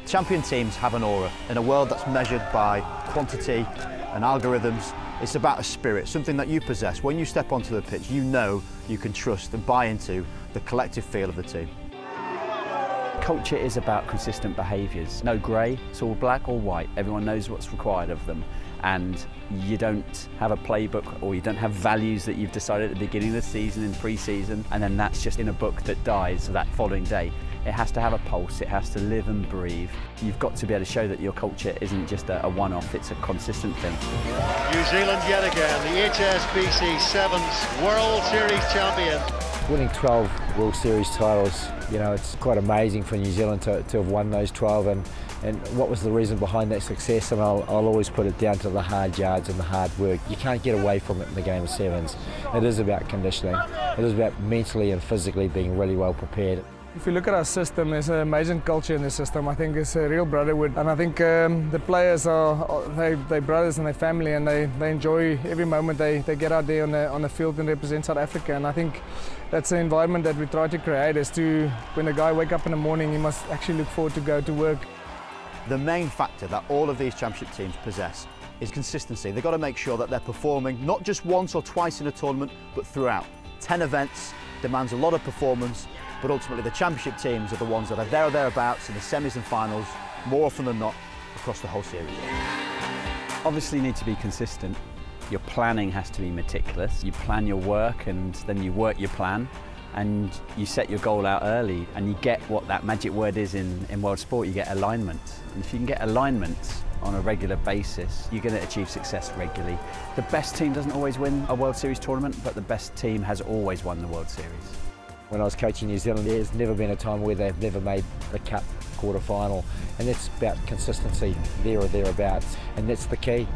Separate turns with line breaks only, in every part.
Champion teams have an aura. In a world that's measured by quantity and algorithms, it's about a spirit, something that you possess. When you step onto the pitch, you know you can trust and buy into the collective feel of the team.
Culture is about consistent behaviours. No grey, it's all black or white. Everyone knows what's required of them. And you don't have a playbook or you don't have values that you've decided at the beginning of the season and pre-season, and then that's just in a book that dies that following day. It has to have a pulse, it has to live and breathe. You've got to be able to show that your culture isn't just a one-off, it's a consistent thing.
New Zealand yet again, the HSBC Sevens World Series champion.
Winning 12 World Series titles, you know, it's quite amazing for New Zealand to have won those 12, and what was the reason behind that success? And I'll always put it down to the hard yards and the hard work. You can't get away from it in the game of sevens. It is about conditioning. It is about mentally and physically being really well prepared.
If you look at our system, there's an amazing culture in the system. I think it's a real brotherhood, and I think the players they're brothers and they're family, and they enjoy every moment they get out there on the field and represent South Africa. And I think that's the environment that we try to create, is to, when the guy wake up in the morning, he must actually look forward to go to work.
The main factor that all of these championship teams possess is consistency. They've got to make sure that they're performing not just once or twice in a tournament, but throughout. 10 events demands a lot of performance, but ultimately the championship teams are the ones that are there or thereabouts in the semis and finals, more often than not, across the whole series.
Obviously you need to be consistent. Your planning has to be meticulous. You plan your work and then you work your plan, and you set your goal out early, and you get what that magic word is in world sport. You get alignment. And if you can get alignment on a regular basis, you're going to achieve success regularly. The best team doesn't always win a World Series tournament, but the best team has always won the World Series.
When I was coaching New Zealand, there's never been a time where they've never made the Cup quarter-final, and that's about consistency, there or thereabouts, and that's the key.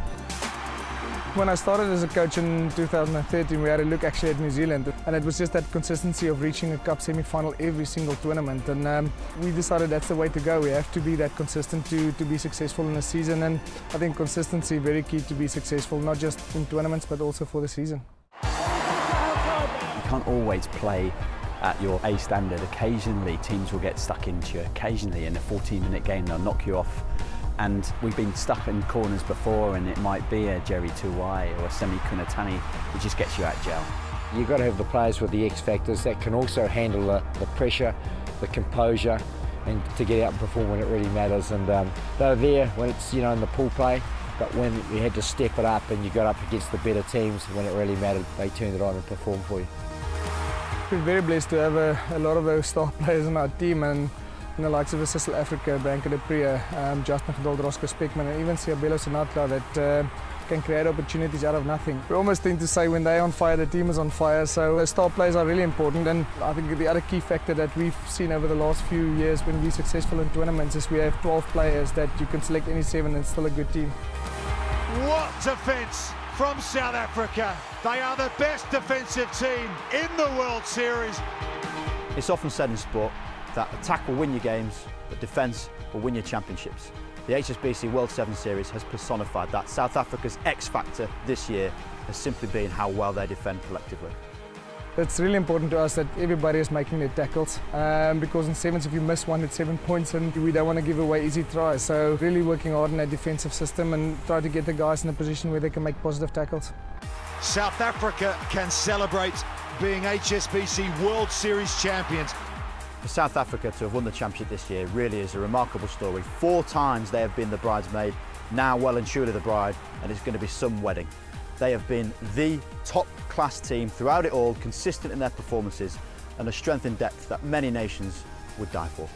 When I started as a coach in 2013, we had a look actually at New Zealand, and it was just that consistency of reaching a Cup semi-final every single tournament, and we decided that's the way to go. We have to be that consistent to be successful in a season, and I think consistency is very key to be successful, not just in tournaments but also for the season.
You can't always play at your A standard. Occasionally teams will get stuck into you. Occasionally in a 14-minute game they'll knock you off. And we've been stuck in corners before, and it might be a Jerry Tuwai or a Semi Kunatani. It just gets you out of jail.
You've got to have the players with the X factors that can also handle the pressure, the composure, and to get out and perform when it really matters. And they're there when it's, you know, in the pool play, but when you had to step it up and you got up against the better teams, when it really mattered, they turned it on and performed for you.
We're very blessed to have a lot of those star players on our team, and the likes of South Africa, Branko de Pree, Justin Geduld, Roscoe Speckman, and even Siabelo Sinatla that can create opportunities out of nothing. We almost tend to say when they're on fire, the team is on fire, so the star players are really important. And I think the other key factor that we've seen over the last few years when we're successful in tournaments is we have 12 players that you can select any 7 and it's still a good team.
What defence from South Africa. They are the best defensive team in the World Series.
It's often said in sport that attack will win your games, but defence will win your championships. The HSBC World 7 Series has personified that. South Africa's X factor this year has simply been how well they defend collectively.
It's really important to us that everybody is making their tackles, because in sevens if you miss one it's 7 points, and we don't want to give away easy tries. So really working hard in that defensive system and try to get the guys in a position where they can make positive tackles.
South Africa can celebrate being HSBC World Series champions.
For South Africa to have won the championship this year really is a remarkable story. 4 times they have been the bridesmaid, now well and truly the bride, and it's going to be some wedding. They have been the top-class team throughout it all, consistent in their performances, and a strength in depth that many nations would die for.